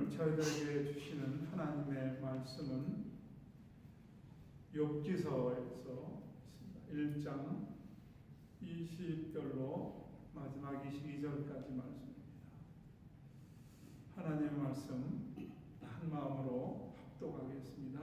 오늘 저희들에게 주시는 하나님의 말씀은 욥기서에서 1장 20절로 마지막 22절까지 말씀입니다. 하나님의 말씀 한 마음으로 합독하겠습니다.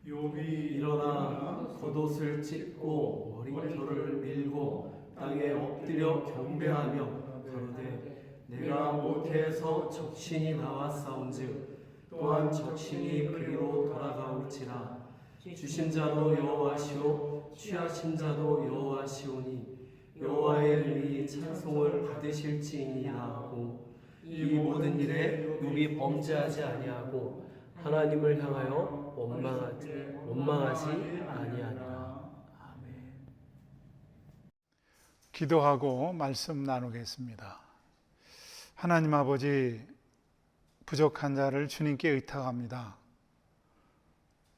욥이 일어나 겉옷을 찢고 머리털을 밀고 땅에 엎드려 경배하며 가로되 내가 모태에서 적신이 나와 싸운즉 또한 적신이 그리로 돌아가올지라. 주신 자도 여호와시오 취하신 자도 여호와시오니 여호와의 능히 찬송을 받으실지니라 하고, 이 모든 일에 욥이 범죄하지 아니하고 하나님을 향하여 원망하지 아니하니라. 아멘. 기도하고 말씀 나누겠습니다. 하나님 아버지, 부족한 자를 주님께 의탁합니다.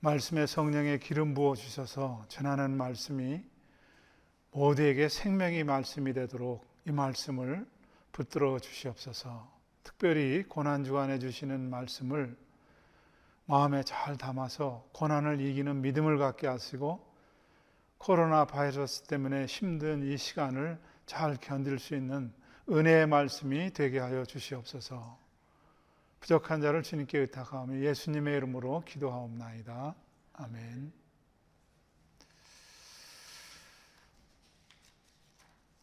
말씀에 성령의 기름 부어 주셔서 전하는 말씀이 모두에게 생명의 말씀이 되도록 이 말씀을 붙들어 주시옵소서. 특별히 고난주간에 주시는 말씀을 마음에 잘 담아서 고난을 이기는 믿음을 갖게 하시고 코로나 바이러스 때문에 힘든 이 시간을 잘 견딜 수 있는 은혜의 말씀이 되게 하여 주시옵소서. 부족한 자를 주님께 의탁하며 예수님의 이름으로 기도하옵나이다. 아멘.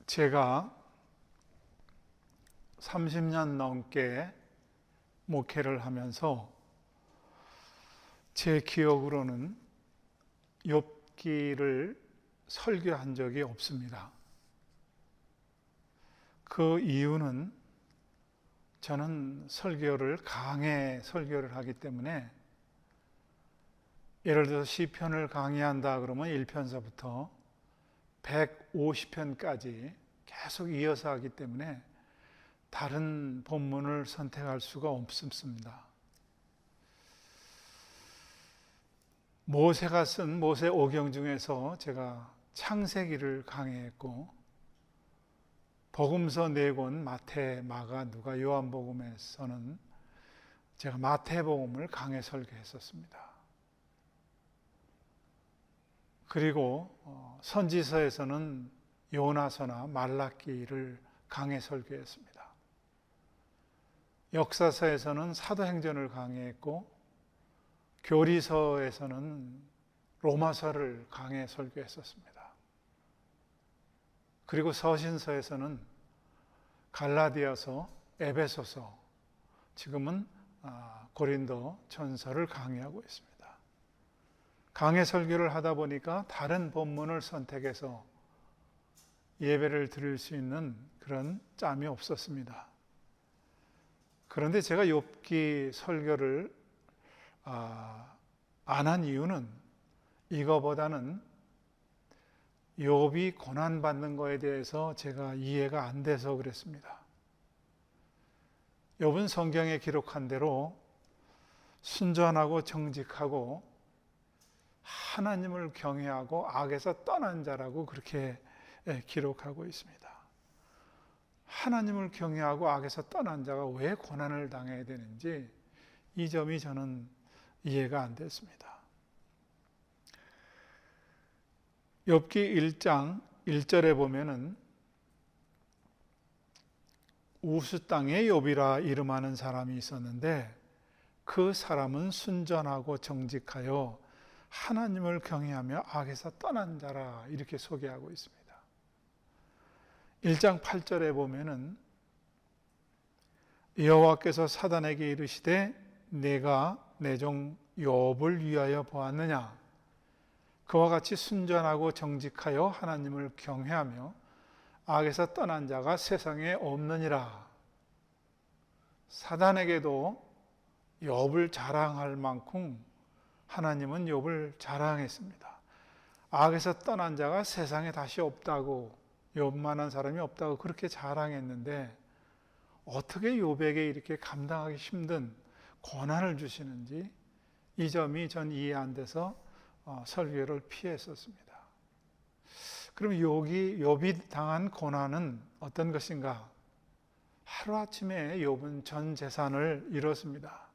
제가 30년 넘게 목회를 하면서 제 기억으로는 욥기를 설교한 적이 없습니다. 그 이유는 저는 강해 설교를 하기 때문에, 예를 들어서 시편을 강의한다 그러면 1편서부터 150편까지 계속 이어서 하기 때문에 다른 본문을 선택할 수가 없습니다. 모세가 쓴 모세오경 중에서 제가 창세기를 강의했고, 복음서 4권 마태, 마가, 누가, 요한복음에서는 제가 마태복음을 강해 설교했었습니다. 그리고 선지서에서는 요나서나 말라기를 강해 설교했습니다. 역사서에서는 사도행전을 강의했고, 교리서에서는 로마서를 강해 설교했었습니다. 그리고 서신서에서는 갈라디아서, 에베소서, 지금은 고린도 전서를 강의하고 있습니다. 강해 설교를 하다 보니까 다른 본문을 선택해서 예배를 드릴 수 있는 그런 짬이 없었습니다. 그런데 제가 욥기 설교를 안 한 이유는 이거보다는 욥이 고난받는 것에 대해서 제가 이해가 안 돼서 그랬습니다. 욥은 성경에 기록한 대로 순전하고 정직하고 하나님을 경외하고 악에서 떠난 자라고 그렇게 기록하고 있습니다. 하나님을 경외하고 악에서 떠난 자가 왜 고난을 당해야 되는지, 이 점이 저는 이해가 안 됐습니다. 욥기 1장 1절에 보면은 우스 땅에 욥이라 이름하는 사람이 있었는데 그 사람은 순전하고 정직하여 하나님을 경외하며 악에서 떠난 자라, 이렇게 소개하고 있습니다. 1장 8절에 보면은 여호와께서 사단에게 이르시되 내가 내 종 욥을 위하여 보았느냐, 그와 같이 순전하고 정직하여 하나님을 경외하며 악에서 떠난 자가 세상에 없느니라. 사단에게도 욥을 자랑할 만큼 하나님은 욥을 자랑했습니다. 악에서 떠난 자가 세상에 다시 없다고, 욥만한 사람이 없다고 그렇게 자랑했는데 어떻게 욥에게 이렇게 감당하기 힘든 고난을 주시는지, 이 점이 전 이해 안 돼서 설교를 피했었습니다. 그럼 욥이 당한 고난은 어떤 것인가? 하루아침에 욥은 전 재산을 잃었습니다.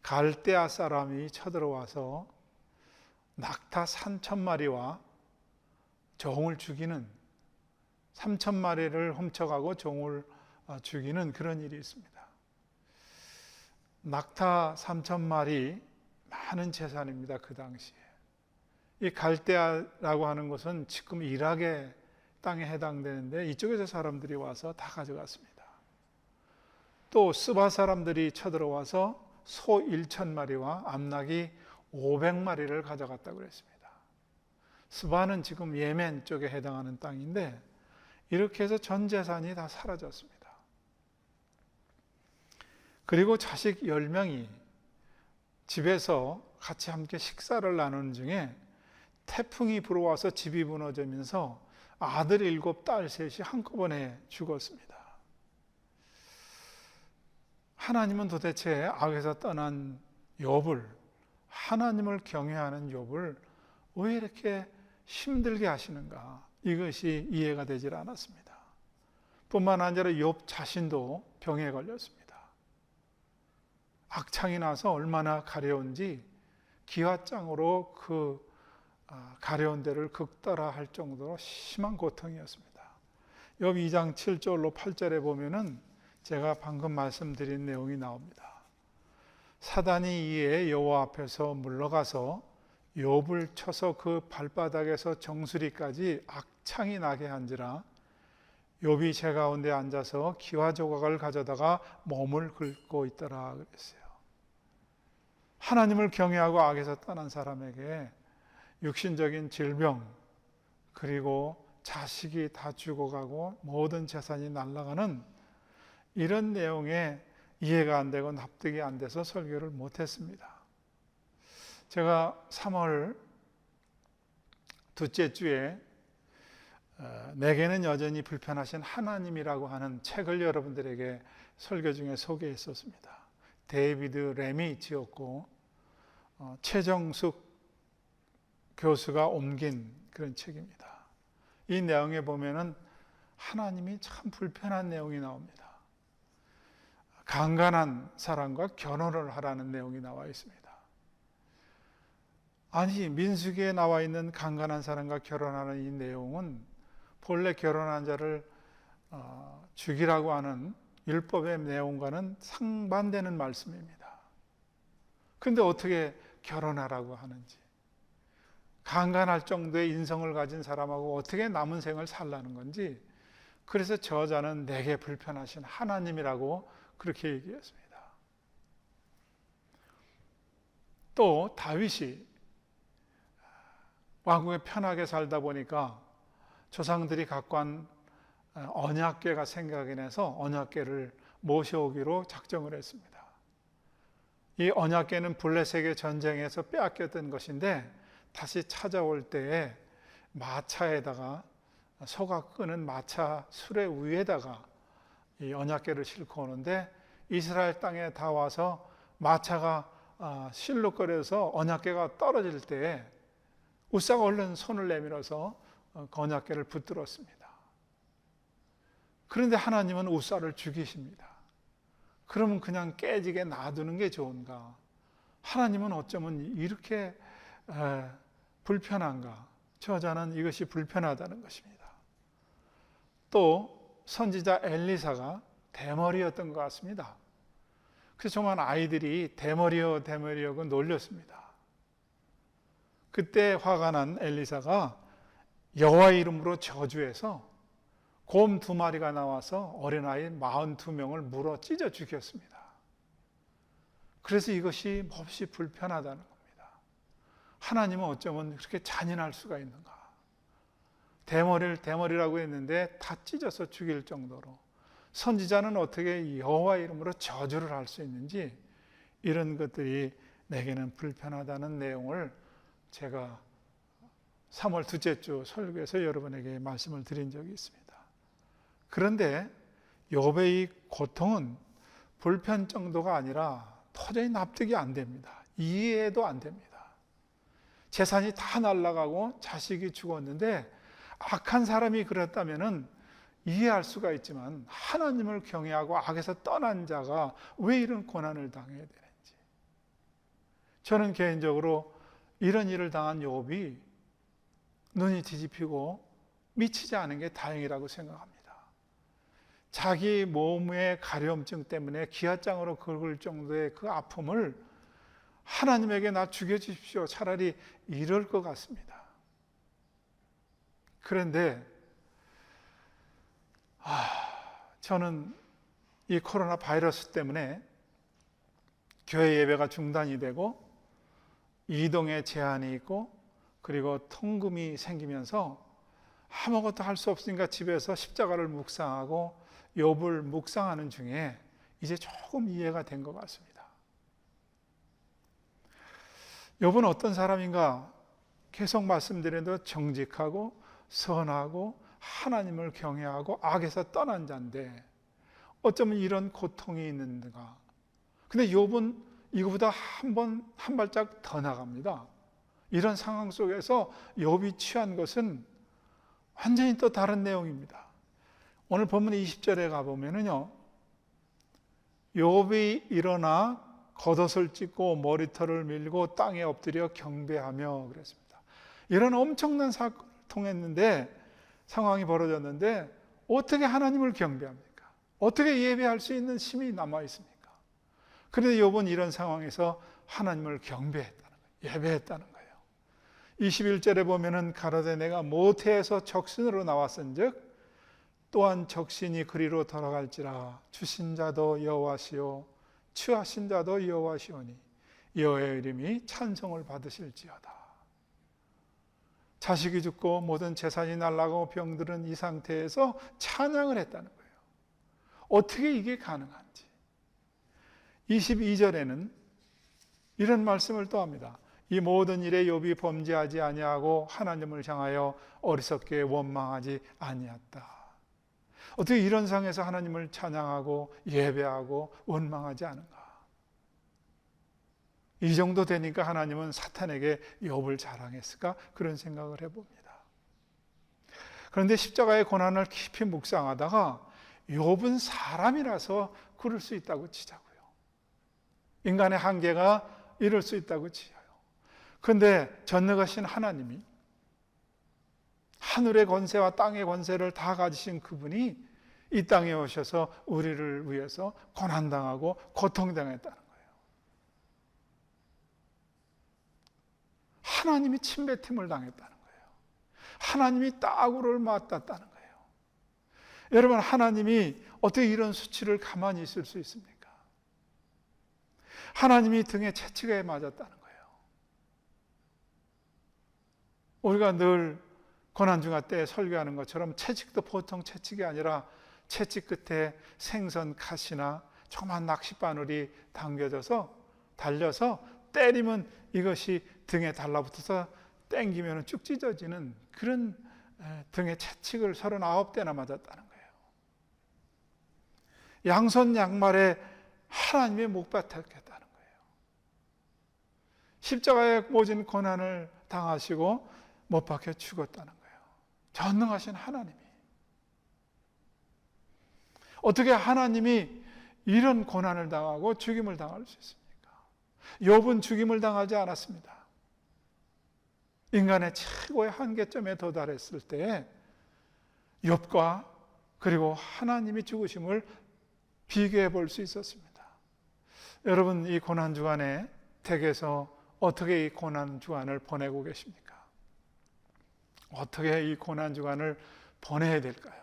갈대아 사람이 쳐들어와서 낙타 3,000마리와 종을 죽이는 3,000마리를 훔쳐가고 종을 죽이는 그런 일이 있습니다. 낙타 3,000마리 많은 재산입니다. 그 당시에. 이 갈대아라고 하는 것은 지금 이락의 땅에 해당되는데 이쪽에서 사람들이 와서 다 가져갔습니다. 또 스바 사람들이 쳐들어와서 소 1,000마리와 암낙이 500마리를 가져갔다고 그랬습니다. 스바는 지금 예멘 쪽에 해당하는 땅인데 이렇게 해서 전 재산이 다 사라졌습니다. 그리고 자식 10명이 집에서 같이 함께 식사를 나누는 중에 태풍이 불어와서 집이 무너지면서 아들 7, 딸 3이 한꺼번에 죽었습니다. 하나님은 도대체 악에서 떠난 욥을, 하나님을 경외하는 욥을 왜 이렇게 힘들게 하시는가? 이것이 이해가 되질 않았습니다. 뿐만 아니라 욥 자신도 병에 걸렸습니다. 악창이 나서 얼마나 가려운지 기와장으로 그 가려운 데를 극달화할 정도로 심한 고통이었습니다. 욥 2장 7절로 8절에 보면은 제가 방금 말씀드린 내용이 나옵니다. 사단이 이에 여호와 앞에서 물러가서 욥을 쳐서 그 발바닥에서 정수리까지 악창이 나게 한지라 욥이 제 가운데 앉아서 기와 조각을 가져다가 몸을 긁고 있더라 그랬어요. 하나님을 경외하고 악에서 떠난 사람에게 육신적인 질병 그리고 자식이 다 죽어가고 모든 재산이 날아가는 이런 내용에 이해가 안 되고 납득이 안 돼서 설교를 못했습니다. 제가 3월 둘째 주에 내게는 여전히 불편하신 하나님이라고 하는 책을 여러분들에게 설교 중에 소개했었습니다. 데이비드 램이 지었고 최정숙 교수가 옮긴 그런 책입니다. 이 내용에 보면은 하나님이 참 불편한 내용이 나옵니다. 강간한 사람과 결혼을 하라는 내용이 나와 있습니다. 아니, 민수기에 나와 있는 강간한 사람과 결혼하는 이 내용은 본래 결혼한 자를 죽이라고 하는 율법의 내용과는 상반되는 말씀입니다. 그런데 어떻게 결혼하라고 하는지, 강간할 정도의 인성을 가진 사람하고 어떻게 남은 생을 살라는 건지, 그래서 저자는 내게 불편하신 하나님이라고 그렇게 얘기했습니다. 또 다윗이 왕국에 편하게 살다 보니까 조상들이 갖고 한 언약궤가 생각이 나서 언약궤를 모셔오기로 작정을 했습니다. 이 언약궤는 블레셋의 전쟁에서 빼앗겼던 것인데 다시 찾아올 때에 마차에다가 소가 끄는 마차 수레 위에다가 이 언약궤를 싣고 오는데 이스라엘 땅에 다 와서 마차가 실룩거려서 언약궤가 떨어질 때에 우사가 얼른 손을 내밀어서 언약궤를 붙들었습니다. 그런데 하나님은 우사를 죽이십니다. 그러면 그냥 깨지게 놔두는 게 좋은가? 하나님은 어쩌면 이렇게 불편한가? 저자는 이것이 불편하다는 것입니다. 또 선지자 엘리사가 대머리였던 것 같습니다. 그래서 정말 아이들이 대머리여 대머리여고 놀렸습니다. 그때 화가 난 엘리사가 여호와의 이름으로 저주해서 곰 2마리가 나와서 어린아이 42명을 물어 찢어 죽였습니다. 그래서 이것이 몹시 불편하다는 겁니다. 하나님은 어쩌면 그렇게 잔인할 수가 있는가? 대머리를 대머리라고 했는데 다 찢어서 죽일 정도로 선지자는 어떻게 여호와의 이름으로 저주를 할 수 있는지 이런 것들이 내게는 불편하다는 내용을 제가 3월 둘째 주 설교에서 여러분에게 말씀을 드린 적이 있습니다. 그런데 욥의 이 고통은 불편 정도가 아니라 도저히 납득이 안 됩니다. 이해도 안 됩니다. 재산이 다 날아가고 자식이 죽었는데 악한 사람이 그랬다면은 이해할 수가 있지만 하나님을 경외하고 악에서 떠난 자가 왜 이런 고난을 당해야 되는지, 저는 개인적으로 이런 일을 당한 욥이 눈이 뒤집히고 미치지 않은 게 다행이라고 생각합니다. 자기 몸의 가려움증 때문에 기아장으로 긁을 정도의 그 아픔을 하나님에게 나 죽여주십시오, 차라리 이럴 것 같습니다. 그런데 저는 이 코로나 바이러스 때문에 교회 예배가 중단이 되고 이동에 제한이 있고 그리고 통금이 생기면서 아무것도 할 수 없으니까 집에서 십자가를 묵상하고 욥을 묵상하는 중에 이제 조금 이해가 된 것 같습니다. 욥은 어떤 사람인가? 계속 말씀드렸는데 정직하고 선하고 하나님을 경외하고 악에서 떠난 자인데 어쩌면 이런 고통이 있는가? 근데 욥은 이거보다 한 발짝 더 나갑니다. 이런 상황 속에서 욥이 취한 것은 완전히 또 다른 내용입니다. 오늘 본문 20절에 가보면요, 욥이 일어나 겉옷을 찢고 머리털을 밀고 땅에 엎드려 경배하며 그랬습니다. 이런 엄청난 사건을 통했는데, 상황이 벌어졌는데 어떻게 하나님을 경배합니까? 어떻게 예배할 수 있는 힘이 남아 있습니까? 그런데 욥은 이런 상황에서 하나님을 경배했다는 거예요. 예배했다는 거예요. 21절에 보면은 가로되 내가 모태에서 적신으로 나왔은즉 또한 적신이 그리로 돌아갈지라. 주신 자도 여호와시요 취하신 자도 여호와시오니 여호와의 이름이 찬송을 받으실지어다. 자식이 죽고 모든 재산이 날아가고 병들은 이 상태에서 찬양을 했다는 거예요. 어떻게 이게 가능한지. 22절에는 이런 말씀을 또 합니다. 이 모든 일에 욥이 범죄하지 아니하고 하나님을 향하여 어리석게 원망하지 아니했다. 어떻게 이런 상황에서 하나님을 찬양하고 예배하고 원망하지 않은가? 이 정도 되니까 하나님은 사탄에게 욥을 자랑했을까? 그런 생각을 해봅니다. 그런데 십자가의 고난을 깊이 묵상하다가 욥은 사람이라서 그럴 수 있다고 치자고요. 인간의 한계가 이럴 수 있다고 치자요. 그런데 전능하신 하나님이 하늘의 권세와 땅의 권세를 다 가지신 그분이 이 땅에 오셔서 우리를 위해서 고난당하고 고통당했다는 거예요. 하나님이 침뱉음을 당했다는 거예요. 하나님이 따구를 맞았다는 거예요. 여러분, 하나님이 어떻게 이런 수치를 가만히 있을 수 있습니까? 하나님이 등에 채찍에 맞았다는 거예요. 우리가 늘 고난중화 때 설교하는 것처럼 채찍도 보통 채찍이 아니라 채찍 끝에 생선 가시나 조그만 낚싯바늘이 당겨져서 달려서 때리면 이것이 등에 달라붙어서 땡기면 쭉 찢어지는 그런 등에 채찍을 39대나 맞았다는 거예요. 양손 양말에 하나님의 못 박혔다는 거예요. 십자가에 모진 고난을 당하시고 못 박혀 죽었다는 거예요. 전능하신 하나님이. 어떻게 하나님이 이런 고난을 당하고 죽임을 당할 수 있습니까? 욥은 죽임을 당하지 않았습니다. 인간의 최고의 한계점에 도달했을 때 욥과 그리고 하나님이 죽으심을 비교해 볼 수 있었습니다. 여러분, 이 고난 주간에 댁에서 어떻게 이 고난 주간을 보내고 계십니까? 어떻게 이 고난 주간을 보내야 될까요?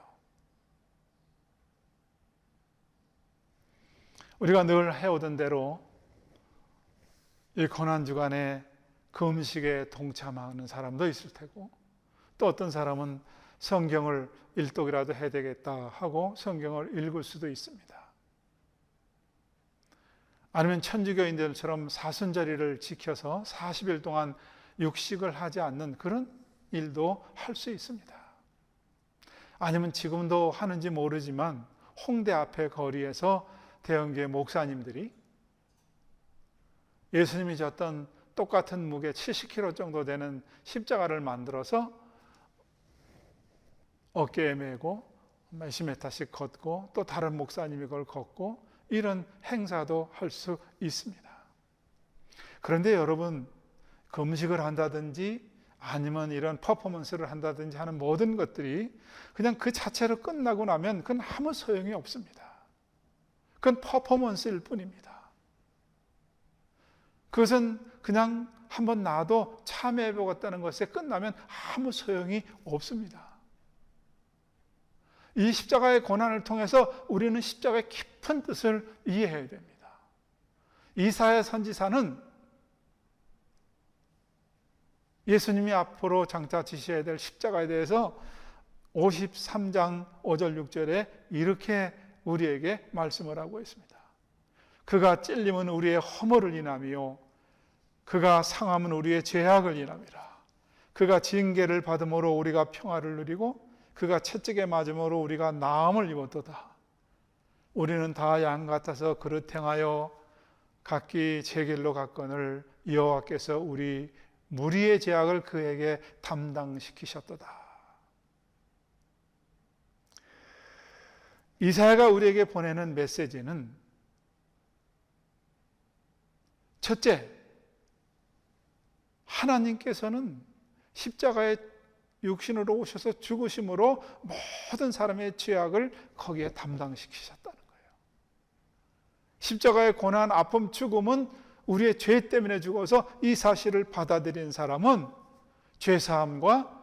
우리가 늘 해오던 대로 이 고난 주간에 그 음식에 동참하는 사람도 있을 테고, 또 어떤 사람은 성경을 일독이라도 해야 되겠다 하고 성경을 읽을 수도 있습니다. 아니면 천주교인들처럼 사순절일을 지켜서 40일 동안 육식을 하지 않는 그런 일도 할 수 있습니다. 아니면 지금도 하는지 모르지만 홍대 앞에 거리에서 대형교회 목사님들이 예수님이 졌던 똑같은 무게 70kg 정도 되는 십자가를 만들어서 어깨에 메고 몇십 미터씩 걷고 또 다른 목사님이 그걸 걷고 이런 행사도 할 수 있습니다. 그런데 여러분, 금식을 한다든지 아니면 이런 퍼포먼스를 한다든지 하는 모든 것들이 그냥 그 자체로 끝나고 나면 그건 아무 소용이 없습니다. 그건 퍼포먼스일 뿐입니다. 그것은 그냥 한번 나도 참여해 보겠다는 것에 끝나면 아무 소용이 없습니다. 이 십자가의 고난을 통해서 우리는 십자가의 깊은 뜻을 이해해야 됩니다. 이사야 선지자는 예수님이 앞으로 장차 지셔야 될 십자가에 대해서 53장 5절 6절에 이렇게 우리에게 말씀을 하고 있습니다. 그가 찔림은 우리의 허물을 인하며 그가 상함은 우리의 죄악을 인함이라. 그가 징계를 받음으로 우리가 평화를 누리고 그가 채찍에 맞음으로 우리가 나음을 입었도다. 우리는 다 양 같아서 그릇 행하여 각기 제 길로 갔거늘 여호와께서 우리 무리의 죄악을 그에게 담당시키셨도다. 이사야가 우리에게 보내는 메시지는 첫째, 하나님께서는 십자가에 육신으로 오셔서 죽으심으로 모든 사람의 죄악을 거기에 담당시키셨다는 거예요. 십자가의 고난, 아픔, 죽음은 우리의 죄 때문에 죽어서 이 사실을 받아들인 사람은 죄사함과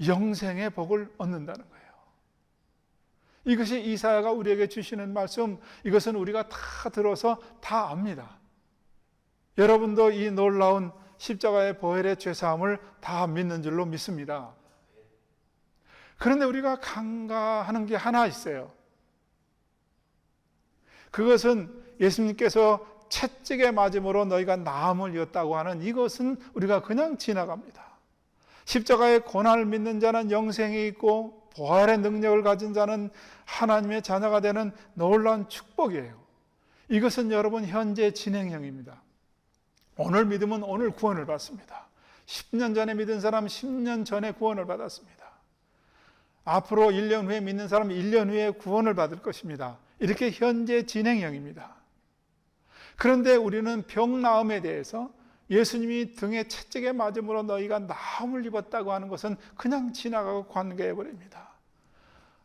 영생의 복을 얻는다는 거예요. 이것이 이사야가 우리에게 주시는 말씀, 이것은 우리가 다 들어서 다 압니다. 여러분도 이 놀라운 십자가의 보혈의 죄사함을 다 믿는 줄로 믿습니다. 그런데 우리가 간과하는 게 하나 있어요. 그것은 예수님께서 채찍에 맞음으로 너희가 나음을 입었다고 하는 이것은 우리가 그냥 지나갑니다. 십자가의 고난을 믿는 자는 영생이 있고 부활의 능력을 가진 자는 하나님의 자녀가 되는 놀라운 축복이에요. 이것은 여러분 현재 진행형입니다. 오늘 믿으면 오늘 구원을 받습니다. 10년 전에 믿은 사람 10년 전에 구원을 받았습니다. 앞으로 1년 후에 믿는 사람 1년 후에 구원을 받을 것입니다. 이렇게 현재 진행형입니다. 그런데 우리는 병 나음에 대해서 예수님이 등에 채찍에 맞음으로 너희가 나음을 입었다고 하는 것은 그냥 지나가고 관계해 버립니다.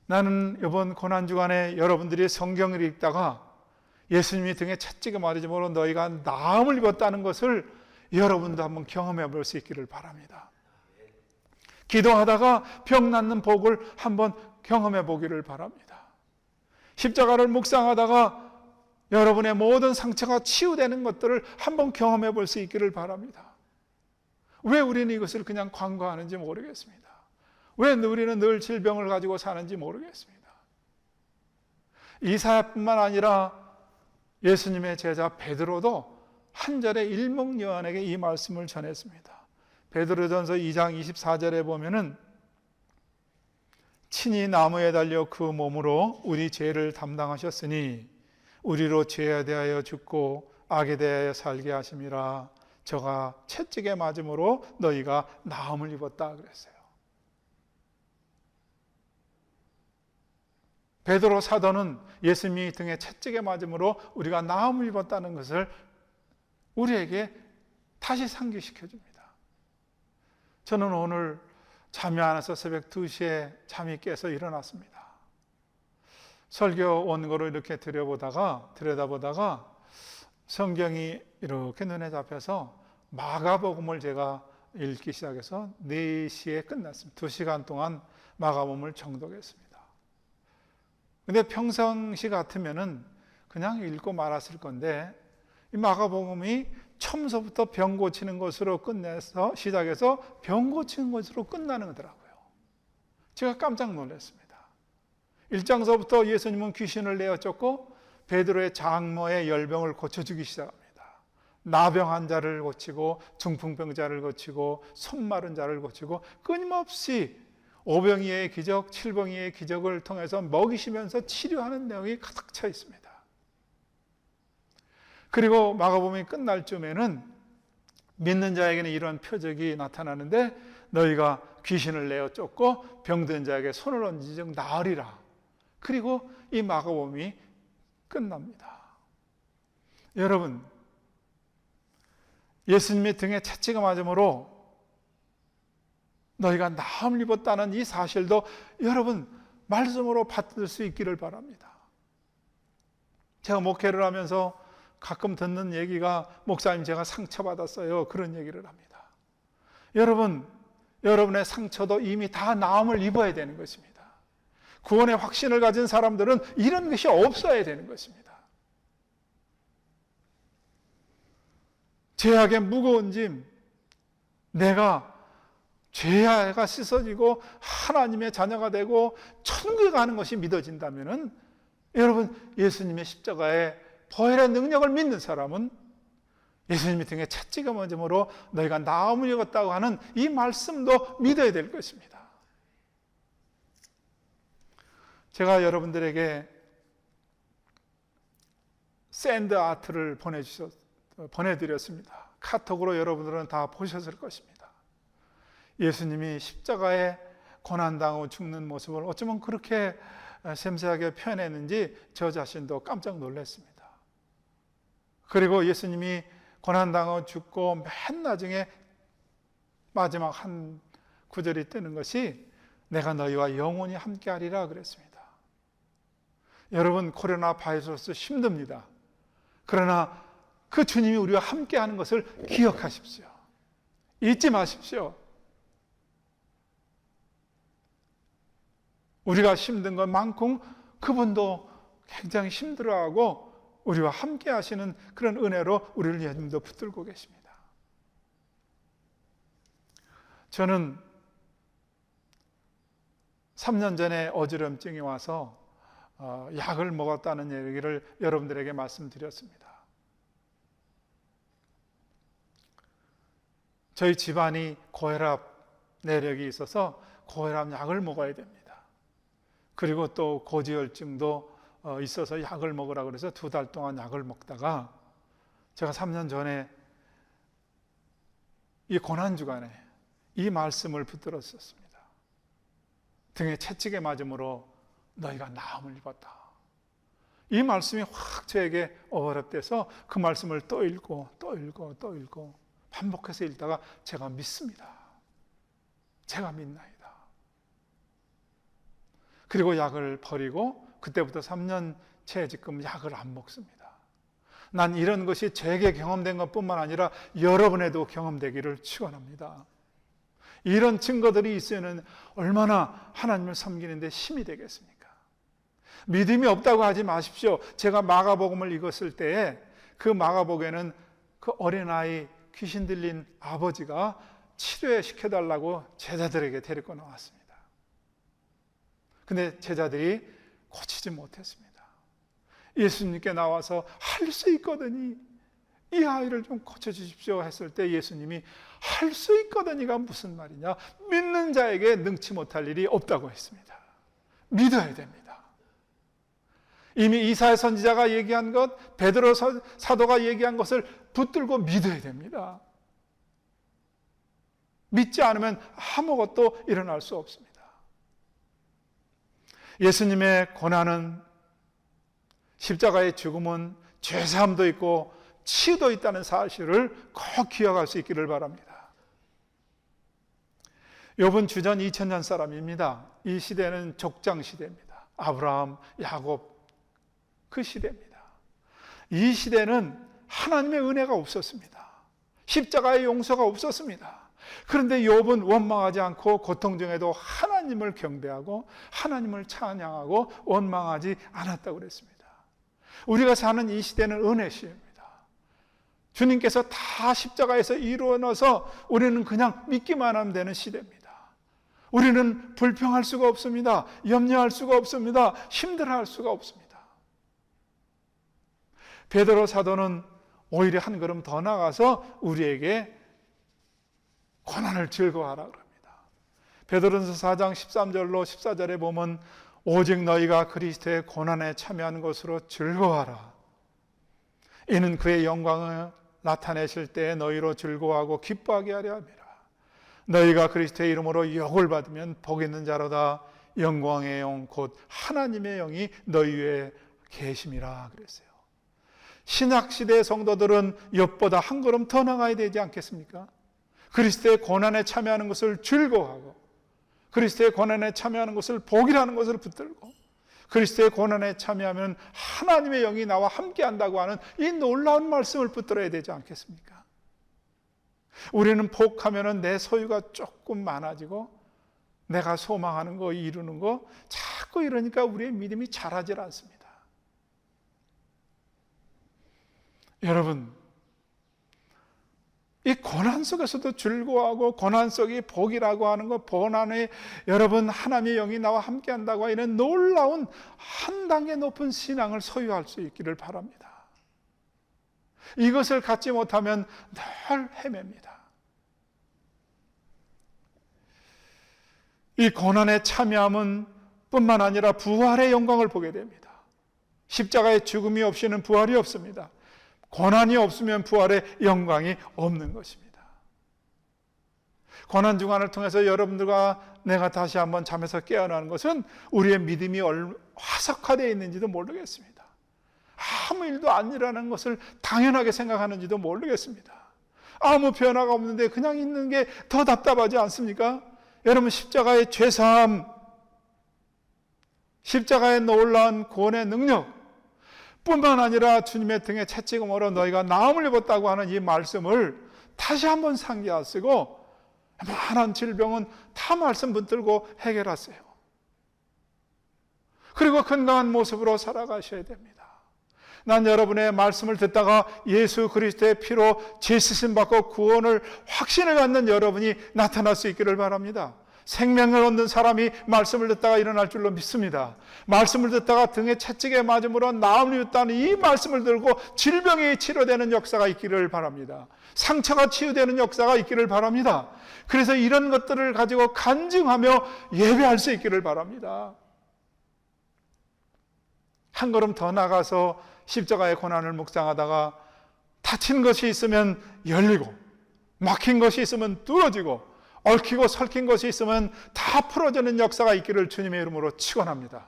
나는 이번 고난주간에 여러분들이 성경을 읽다가 예수님이 등에 채찍에 맞음으로 너희가 나음을 입었다는 것을 여러분도 한번 경험해 볼 수 있기를 바랍니다. 기도하다가 병 낫는 복을 한번 경험해 보기를 바랍니다. 십자가를 묵상하다가 여러분의 모든 상처가 치유되는 것들을 한번 경험해 볼 수 있기를 바랍니다. 왜 우리는 이것을 그냥 관과하는지 모르겠습니다. 왜 우리는 늘 질병을 가지고 사는지 모르겠습니다. 이사야뿐만 아니라 예수님의 제자 베드로도 한 절에 일목요한에게 이 말씀을 전했습니다. 베드로전서 2장 24절에 보면은 친히 나무에 달려 그 몸으로 우리 죄를 담당하셨으니 우리로 죄에 대하여 죽고 악에 대하여 살게 하심이라. 저가 채찍에 맞음으로 너희가 나음을 입었다 그랬어요. 베드로 사도는 예수님이 등에 채찍에 맞음으로 우리가 나음을 입었다는 것을 우리에게 다시 상기시켜 줍니다. 저는 오늘 잠이 안 와서 새벽 2시에 잠이 깨서 일어났습니다. 설교 원고를 이렇게 들여다보다가 성경이 이렇게 눈에 잡혀서 마가복음을 제가 읽기 시작해서 4시에 끝났습니다. 2시간 동안 마가복음을 정독했습니다. 근데 평상시 같으면은 그냥 읽고 말았을 건데 이 마가복음이 처음서부터 병 고치는 것으로 끝내서 시작해서 병 고치는 것으로 끝나는 거더라고요. 제가 깜짝 놀랐습니다. 1장서부터 예수님은 귀신을 내어 쫓고 베드로의 장모의 열병을 고쳐주기 시작합니다. 나병 환자를 고치고 중풍병자를 고치고 손 마른 자를 고치고 끊임없이 오병이의 기적, 칠병이의 기적을 통해서 먹이시면서 치료하는 내용이 가득 차 있습니다. 그리고 마가복음이 끝날 쯤에는 믿는 자에게는 이런 표적이 나타나는데 너희가 귀신을 내어 쫓고 병든 자에게 손을 얹은 즉 나으리라. 그리고 이 마가복음이 끝납니다. 여러분, 예수님의 등에 채찍을 맞음으로 너희가 나음을 입었다는 이 사실도 여러분 말씀으로 받을 수 있기를 바랍니다. 제가 목회를 하면서 가끔 듣는 얘기가 목사님 제가 상처받았어요. 그런 얘기를 합니다. 여러분, 여러분의 상처도 이미 다 나음을 입어야 되는 것입니다. 구원의 확신을 가진 사람들은 이런 것이 없어야 되는 것입니다. 죄악의 무거운 짐, 내가 죄가 씻어지고 하나님의 자녀가 되고 천국에 가는 것이 믿어진다면 여러분, 예수님의 십자가의 보혈의 능력을 믿는 사람은 예수님의 등에 채찍을 맞음으로 너희가 나음을 입었다고 하는 이 말씀도 믿어야 될 것입니다. 제가 여러분들에게 샌드 아트를 보내드렸습니다. 카톡으로 여러분들은 다 보셨을 것입니다. 예수님이 십자가에 고난당하고 죽는 모습을 어쩌면 그렇게 섬세하게 표현했는지 저 자신도 깜짝 놀랐습니다. 그리고 예수님이 고난당하고 죽고 맨 나중에 마지막 한 구절이 뜨는 것이 내가 너희와 영원히 함께하리라 그랬습니다. 여러분, 코로나 바이러스 힘듭니다. 그러나 그 주님이 우리와 함께하는 것을 기억하십시오. 잊지 마십시오. 우리가 힘든 것만큼 그분도 굉장히 힘들어하고 우리와 함께 하시는 그런 은혜로 우리를 예수님도 붙들고 계십니다. 저는 3년 전에 어지럼증이 와서 약을 먹었다는 얘기를 여러분들에게 말씀드렸습니다. 저희 집안이 고혈압 내력이 있어서 고혈압 약을 먹어야 됩니다. 그리고 또 고지혈증도 있어서 약을 먹으라고 그래서 2달 동안 약을 먹다가 제가 3년 전에 이 고난주간에 이 말씀을 붙들었었습니다. 등에 채찍에 맞음으로 너희가 나음을 입었다. 이 말씀이 확 저에게 어렵돼서 그 말씀을 또 읽고 반복해서 읽다가 제가 믿습니다. 제가 믿나이다. 그리고 약을 버리고 그때부터 3년째 지금 약을 안 먹습니다. 난 이런 것이 제게 경험된 것뿐만 아니라 여러분에도 경험되기를 축원합니다. 이런 증거들이 있으면 얼마나 하나님을 섬기는 데 힘이 되겠습니까? 믿음이 없다고 하지 마십시오. 제가 마가복음을 읽었을 때에 그 마가복음에는 그 어린아이 귀신 들린 아버지가 치료시켜달라고 제자들에게 데리고 나왔습니다. 근데 제자들이 고치지 못했습니다. 예수님께 나와서 할 수 있거든요. 이 아이를 좀 고쳐주십시오 했을 때 예수님이 할 수 있거든요가 무슨 말이냐? 믿는 자에게 능치 못할 일이 없다고 했습니다. 믿어야 됩니다. 이미 이사야 선지자가 얘기한 것, 베드로 사도가 얘기한 것을 붙들고 믿어야 됩니다. 믿지 않으면 아무것도 일어날 수 없습니다. 예수님의 고난은, 십자가의 죽음은 죄사함도 있고 치유도 있다는 사실을 꼭 기억할 수 있기를 바랍니다. 욥은 주전 2000년 사람입니다. 이 시대는 족장 시대입니다. 아브라함, 야곱 그 시대입니다. 이 시대는 하나님의 은혜가 없었습니다. 십자가의 용서가 없었습니다. 그런데 욥은 원망하지 않고 고통 중에도 하나님을 경배하고 하나님을 찬양하고 원망하지 않았다고 그랬습니다. 우리가 사는 이 시대는 은혜 시대입니다. 주님께서 다 십자가에서 이루어놔서 우리는 그냥 믿기만 하면 되는 시대입니다. 우리는 불평할 수가 없습니다. 염려할 수가 없습니다. 힘들어할 수가 없습니다. 베드로 사도는 오히려 한 걸음 더 나가서 우리에게 고난을 즐거워하라 그럽니다. 베드로전서 4장 13절로 14절에 보면 오직 너희가 그리스도의 고난에 참여하는 것으로 즐거워하라. 이는 그의 영광을 나타내실 때에 너희로 즐거워하고 기뻐하게 하려 함이라. 너희가 그리스도의 이름으로 욕을 받으면 복 있는 자로다. 영광의 영 곧 하나님의 영이 너희 위에 계심이라 그랬어요. 신약시대의 성도들은 욥보다 한 걸음 더 나가야 되지 않겠습니까? 그리스도의 고난에 참여하는 것을 즐거워하고 그리스도의 고난에 참여하는 것을 복이라는 것을 붙들고 그리스도의 고난에 참여하면 하나님의 영이 나와 함께한다고 하는 이 놀라운 말씀을 붙들어야 되지 않겠습니까? 우리는 복하면 내 소유가 조금 많아지고 내가 소망하는 거 이루는 거 자꾸 이러니까 우리의 믿음이 자라질 않습니다. 여러분, 이 고난 속에서도 즐거워하고 고난 속이 복이라고 하는 것, 고난에 여러분 하나님의 영이 나와 함께한다고 하는 놀라운 한 단계 높은 신앙을 소유할 수 있기를 바랍니다. 이것을 갖지 못하면 늘 헤맵니다. 이 고난에 참여함은 뿐만 아니라 부활의 영광을 보게 됩니다. 십자가의 죽음이 없이는 부활이 없습니다. 고난이 없으면 부활의 영광이 없는 것입니다. 고난 주간을 통해서 여러분들과 내가 다시 한번 잠에서 깨어나는 것은 우리의 믿음이 화석화되어 있는지도 모르겠습니다. 아무 일도 안 일어나는 것을 당연하게 생각하는지도 모르겠습니다. 아무 변화가 없는데 그냥 있는 게 더 답답하지 않습니까? 여러분, 십자가의 죄사함, 십자가의 놀라운 구원의 능력 뿐만 아니라 주님의 등에 채찍음으로 너희가 나음을 입었다고 하는 이 말씀을 다시 한번 상기하시고 많은 질병은 다 말씀 붙들고 해결하세요. 그리고 건강한 모습으로 살아가셔야 됩니다. 난 여러분의 말씀을 듣다가 예수 그리스도의 피로 죄-씻음 받고 구원을 확신을 갖는 여러분이 나타날 수 있기를 바랍니다. 생명을 얻는 사람이 말씀을 듣다가 일어날 줄로 믿습니다. 말씀을 듣다가 등에 채찍에 맞음으로 나음을 입었다는 이 말씀을 들고 질병이 치료되는 역사가 있기를 바랍니다. 상처가 치유되는 역사가 있기를 바랍니다. 그래서 이런 것들을 가지고 간증하며 예배할 수 있기를 바랍니다. 한 걸음 더 나가서 십자가의 고난을 묵상하다가 다친 것이 있으면 열리고 막힌 것이 있으면 뚫어지고 얽히고 설킨 것이 있으면 다 풀어지는 역사가 있기를 주님의 이름으로 축원합니다.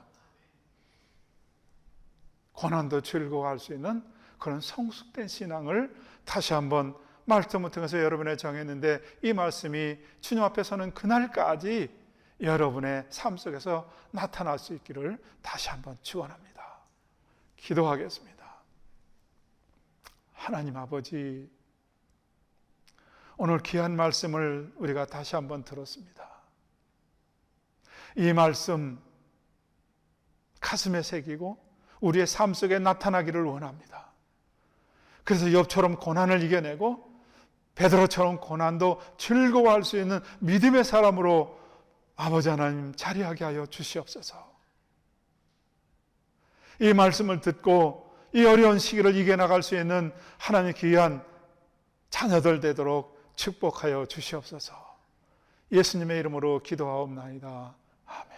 고난도 즐거워할 수 있는 그런 성숙된 신앙을 다시 한번 말씀을 통해서 여러분에 정했는데 이 말씀이 주님 앞에 서는 그날까지 여러분의 삶 속에서 나타날 수 있기를 다시 한번 축원합니다. 기도하겠습니다. 하나님 아버지, 오늘 귀한 말씀을 우리가 다시 한번 들었습니다. 이 말씀 가슴에 새기고 우리의 삶 속에 나타나기를 원합니다. 그래서 욥처럼 고난을 이겨내고 베드로처럼 고난도 즐거워할 수 있는 믿음의 사람으로 아버지 하나님 자리하게 하여 주시옵소서. 이 말씀을 듣고 이 어려운 시기를 이겨나갈 수 있는 하나님의 귀한 자녀들 되도록 축복하여 주시옵소서. 예수님의 이름으로 기도하옵나이다. 아멘.